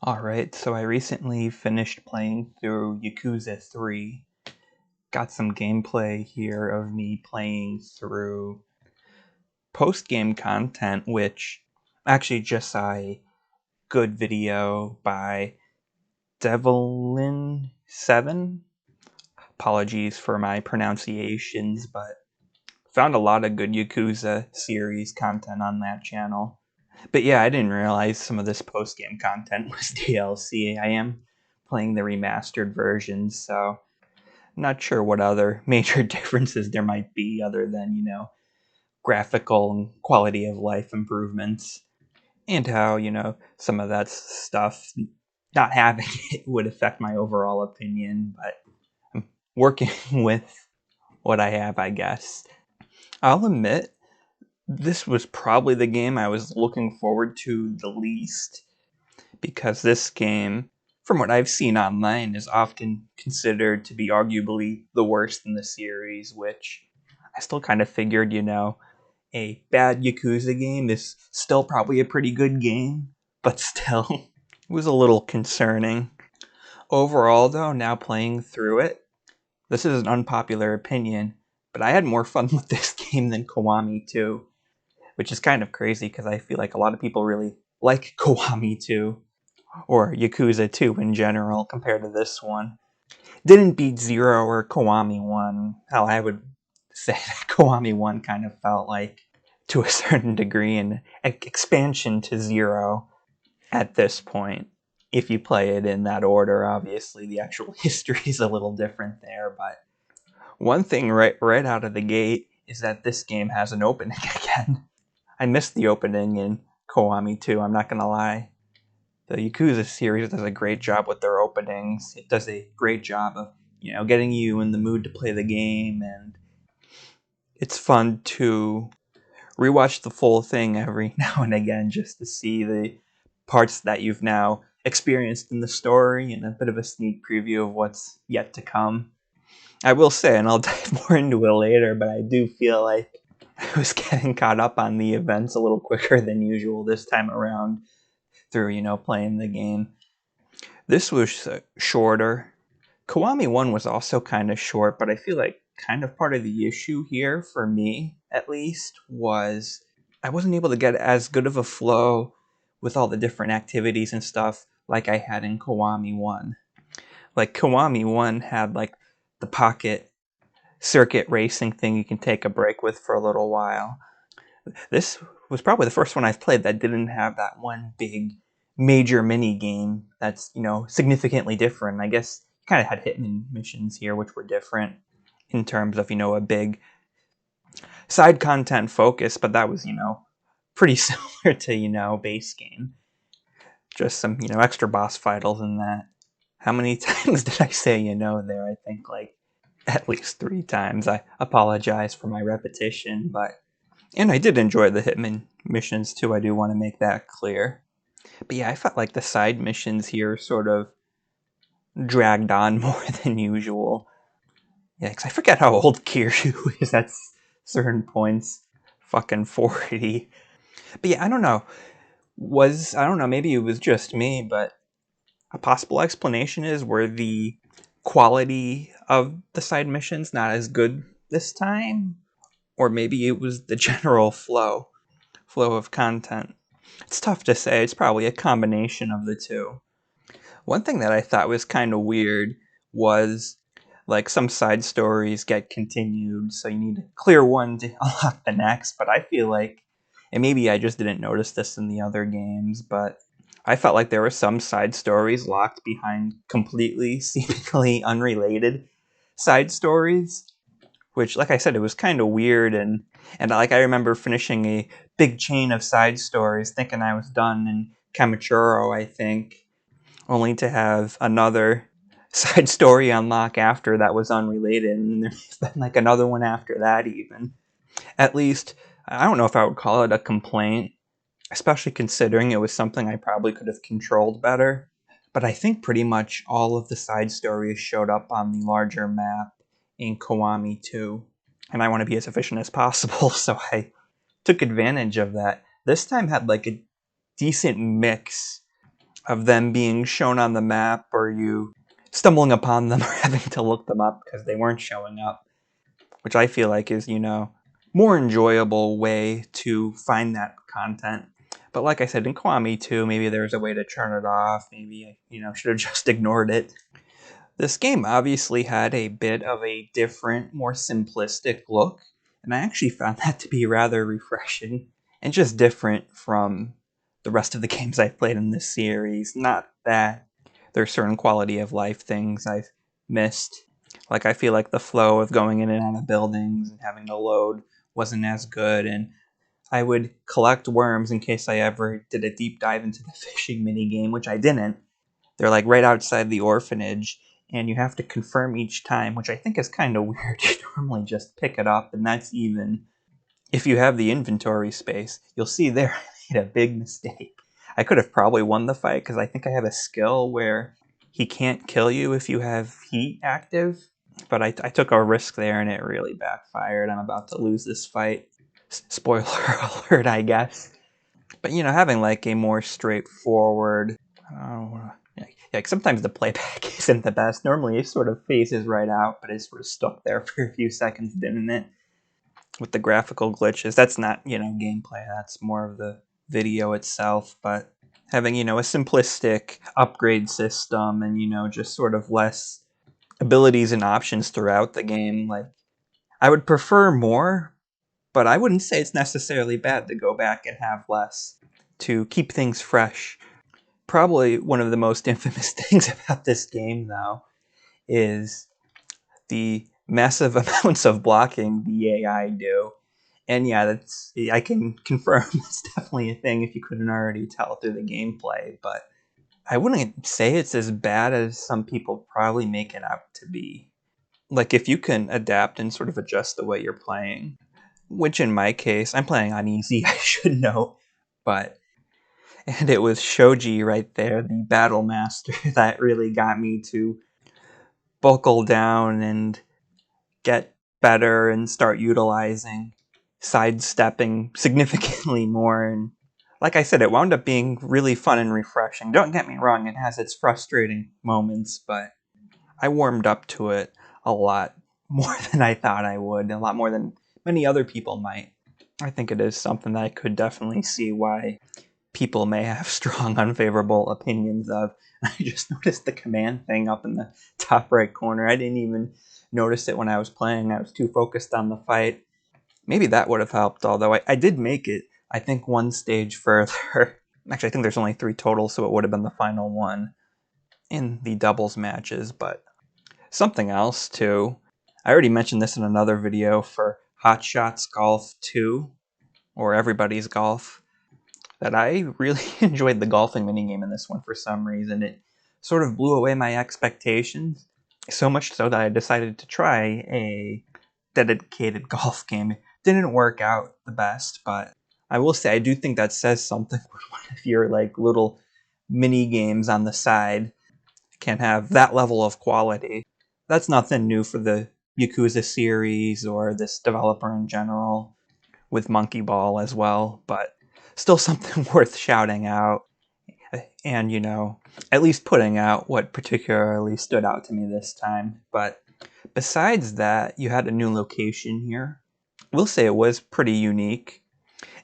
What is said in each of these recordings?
Alright, so I recently finished playing through Yakuza 3. Got some gameplay here of me playing through post-game content, which actually just saw a good video by Devlin7. Apologies for my pronunciations, but found a lot of good Yakuza series content on that channel. But yeah, I didn't realize some of this post-game content was DLC. I am playing the remastered version, so not sure what other major differences there might be other than, graphical and quality of life improvements. And how, some of that stuff, not having it would affect my overall opinion, but I'm working with what I have, I guess. I'll admit, this was probably the game I was looking forward to the least, because this game, from what I've seen online, is often considered to be arguably the worst in the series, which I still kind of figured, a bad Yakuza game is still probably a pretty good game, but still, it was a little concerning. Overall, though, now playing through it, this is an unpopular opinion, but I had more fun with this game than Kiwami 2, which is kind of crazy because I feel like a lot of people really like Kiwami 2, or Yakuza 2 in general, compared to this one. Didn't beat Zero or Kiwami 1. Hell, I would say that Kiwami 1 kind of felt like, to a certain degree, an expansion to Zero at this point. If you play it in that order, obviously the actual history is a little different there, but one thing right out of the gate is that this game has an opening again. I missed the opening in Kiwami 2, I'm not gonna lie. The Yakuza series does a great job with their openings. It does a great job of, getting you in the mood to play the game, and it's fun to rewatch the full thing every now and again just to see the parts that you've now experienced in the story and a bit of a sneak preview of what's yet to come. I will say, and I'll dive more into it later, but I do feel like I was getting caught up on the events a little quicker than usual this time around through, playing the game. This was shorter. Kiwami 1 was also kind of short, but I feel like kind of part of the issue here, for me at least, was I wasn't able to get as good of a flow with all the different activities and stuff like I had in Kiwami 1. Like, Kiwami 1 had, like, the pocket circuit racing thing you can take a break with for a little while. This was probably the first one I've played that didn't have that one big major mini game that's, significantly different. I guess kind of had hitman missions here, which were different in terms of, a big side content focus, but that was, pretty similar to, base game. Just some, extra boss fighters in that. How many times did I say, there? I think, like, at least 3 times. I apologize for my repetition, but... And I did enjoy the Hitman missions, too. I do want to make that clear. But yeah, I felt like the side missions here sort of dragged on more than usual. Yeah, because I forget how old Kiryu is at certain points. Fucking 40. But yeah, I don't know. Maybe it was just me, but a possible explanation is were the quality of the side missions not as good this time? Or maybe it was the general flow of content. It's tough to say. It's probably a combination of the two. One thing that I thought was kind of weird was, like, some side stories get continued, so you need to clear one to unlock the next, but I feel like, and maybe I just didn't notice this in the other games, but I felt like there were some side stories locked behind completely, seemingly unrelated side stories, which, like I said, it was kind of weird, and like I remember finishing a big chain of side stories, thinking I was done in Kamachuro, I think, only to have another side story unlock after that was unrelated, and there's been like another one after that even. At least, I don't know if I would call it a complaint, especially considering it was something I probably could have controlled better. But I think pretty much all of the side stories showed up on the larger map in Kiwami 2. And I want to be as efficient as possible, so I took advantage of that. This time had like a decent mix of them being shown on the map, or you stumbling upon them or having to look them up because they weren't showing up, which I feel like is, more enjoyable way to find that content. But like I said, in Kiwami 2, maybe there's a way to turn it off. Maybe, should have just ignored it. This game obviously had a bit of a different, more simplistic look, and I actually found that to be rather refreshing and just different from the rest of the games I've played in this series. Not that there's certain quality of life things I've missed. Like, I feel like the flow of going in and out of buildings and having to load wasn't as good, and I would collect worms in case I ever did a deep dive into the fishing minigame, which I didn't. They're like right outside the orphanage, and you have to confirm each time, which I think is kind of weird. You normally just pick it up, and that's even if you have the inventory space. You'll see there I made a big mistake. I could have probably won the fight because I think I have a skill where he can't kill you if you have heat active, but I took a risk there and it really backfired. I'm about to lose this fight. Spoiler alert, I guess. But having like a more straightforward, like sometimes the playback isn't the best. Normally it sort of phases right out, but it's sort of stuck there for a few seconds, didn't it? With the graphical glitches, that's not gameplay. That's more of the video itself. But having a simplistic upgrade system and just sort of less abilities and options throughout the game, like I would prefer more, but I wouldn't say it's necessarily bad to go back and have less to keep things fresh. Probably one of the most infamous things about this game, though, is the massive amounts of blocking the AI do. And yeah, I can confirm it's definitely a thing if you couldn't already tell through the gameplay, but I wouldn't say it's as bad as some people probably make it out to be. Like, if you can adapt and sort of adjust the way you're playing, which in my case, I'm playing on easy, I should know, and it was Shoji right there, the battle master, that really got me to buckle down and get better and start utilizing sidestepping significantly more. And like I said, it wound up being really fun and refreshing. Don't get me wrong, it has its frustrating moments, but I warmed up to it a lot more than I thought I would, a lot more than many other people might. I think it is something that I could definitely see why people may have strong unfavorable opinions of. I just noticed the command thing up in the top right corner. I didn't even notice it when I was playing. I was too focused on the fight. Maybe that would have helped, although I did make it, I think, one stage further. Actually, I think there's only 3 total, so it would have been the final one in the doubles matches. But something else, too. I already mentioned this in another video for Hot Shots Golf 2, or Everybody's Golf, that I really enjoyed the golfing minigame in this one for some reason. It sort of blew away my expectations, so much so that I decided to try a dedicated golf game. It didn't work out the best, but I will say I do think that says something when one of your like little mini games on the side can have that level of quality. That's nothing new for the Yakuza series or this developer in general, with Monkey Ball as well, but still something worth shouting out and, at least putting out what particularly stood out to me this time. But besides that, you had a new location here. We'll say it was pretty unique.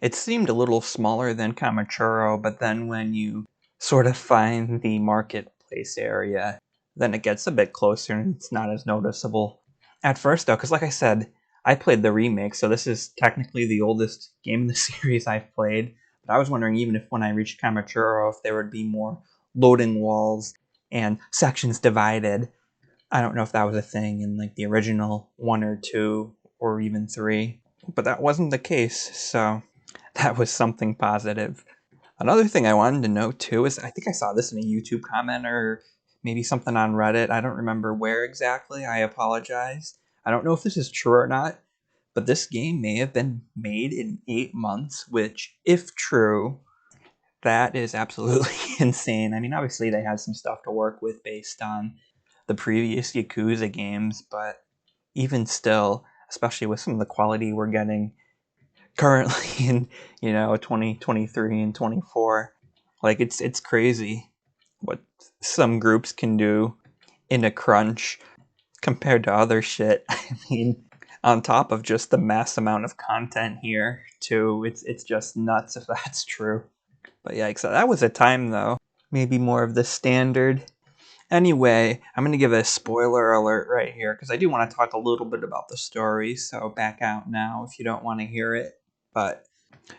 It seemed a little smaller than Kamachuro, but then when you sort of find the marketplace area, then it gets a bit closer and it's not as noticeable at first, though, because like I said, I played the remake, so this is technically the oldest game in the series I've played. But I was wondering, even if when I reached Kamachuro, if there would be more loading walls and sections divided. I don't know if that was a thing in like the original 1 or 2 or even 3, but that wasn't the case, so that was something positive. Another thing I wanted to note too is I think I saw this in a YouTube comment or maybe something on Reddit. I don't remember where exactly. I apologize. I don't know if this is true or not, but this game may have been made in 8 months, which, if true, that is absolutely insane. I mean, obviously they had some stuff to work with based on the previous Yakuza games, but even still, especially with some of the quality we're getting currently in 2023 and 24, like it's crazy. what some groups can do in a crunch compared to other shit. I mean, on top of just the mass amount of content here, too, it's just nuts if that's true. But yeah, so that was a time, though. Maybe more of the standard. Anyway, I'm going to give a spoiler alert right here, because I do want to talk a little bit about the story, so back out now if you don't want to hear it. But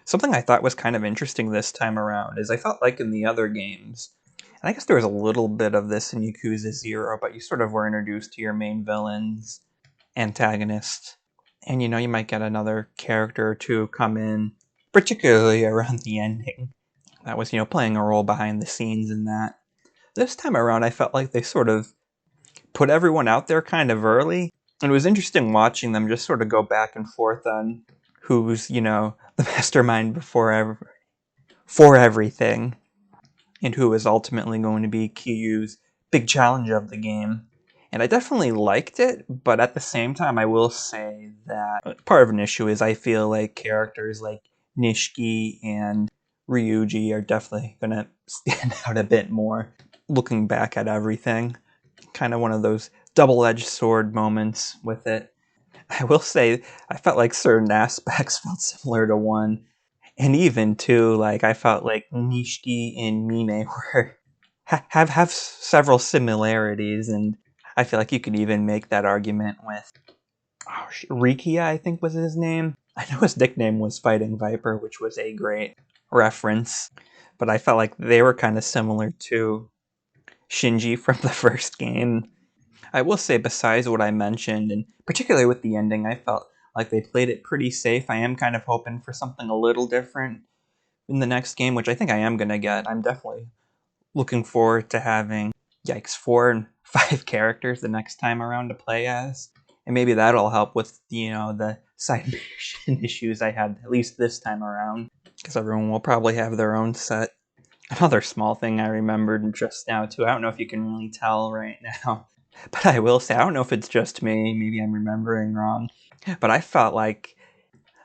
something I thought was kind of interesting this time around is I felt like in the other games, and I guess there was a little bit of this in Yakuza 0, but you sort of were introduced to your main villains, antagonists, and you might get another character or two come in, particularly around the ending. That was, playing a role behind the scenes in that. This time around, I felt like they sort of put everyone out there kind of early, and it was interesting watching them just sort of go back and forth on who's, the mastermind for everything, and who is ultimately going to be Kiryu's big challenge of the game. And I definitely liked it, but at the same time, I will say that part of an issue is I feel like characters like Nishiki and Ryuji are definitely going to stand out a bit more looking back at everything. Kind of one of those double-edged sword moments with it. I will say, I felt like certain aspects felt similar to one. And even, too, like, I felt like Nishiki and Mine have several similarities, and I feel like you could even make that argument with Rikia, I think was his name. I know his nickname was Fighting Viper, which was a great reference, but I felt like they were kind of similar to Shinji from the first game. I will say, besides what I mentioned, and particularly with the ending, I felt like they played it pretty safe. I am kind of hoping for something a little different in the next game, which I think I am going to get. I'm definitely looking forward to having, 4 and 5 characters the next time around to play as. And maybe that'll help with, the side mission issues I had, at least this time around, because everyone will probably have their own set. Another small thing I remembered just now, too. I don't know if you can really tell right now, but I will say, I don't know if it's just me, maybe I'm remembering wrong, but I felt like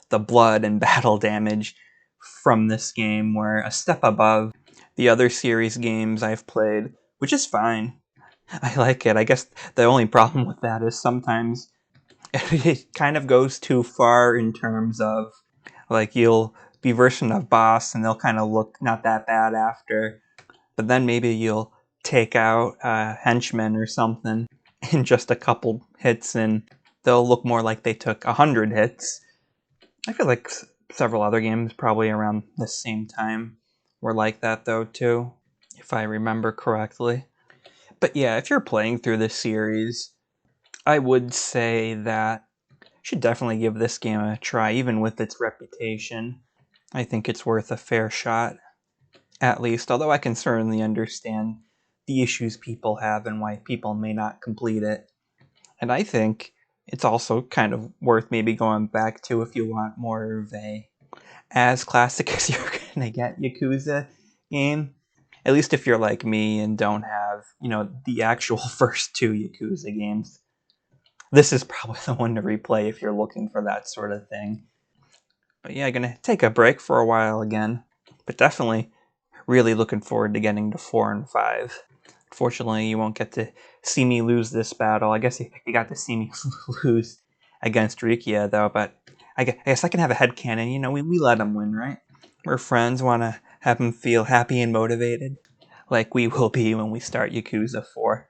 the blood and battle damage from this game were a step above the other series games I've played, which is fine. I like it. I guess the only problem with that is sometimes it kind of goes too far in terms of, like, you'll be versing a boss and they'll kind of look not that bad after, but then maybe you'll take out a henchman or something in just a couple hits and they'll look more like they took 100 hits. I feel like several other games probably around the same time were like that, though, too, if I remember correctly. But yeah, if you're playing through this series, I would say that you should definitely give this game a try, even with its reputation. I think it's worth a fair shot, at least, although I can certainly understand the issues people have and why people may not complete it. And I think it's also kind of worth maybe going back to if you want more of a as classic as you're gonna get Yakuza game. At least if you're like me and don't have, the actual first 2 Yakuza games. This is probably the one to replay if you're looking for that sort of thing. But yeah, gonna take a break for a while again. But definitely really looking forward to getting to 4 and 5. Unfortunately, you won't get to see me lose this battle. I guess you got to see me lose against Rikia, though, but I guess I can have a headcanon. We let him win, right? We're friends, want to have him feel happy and motivated, like we will be when we start Yakuza 4.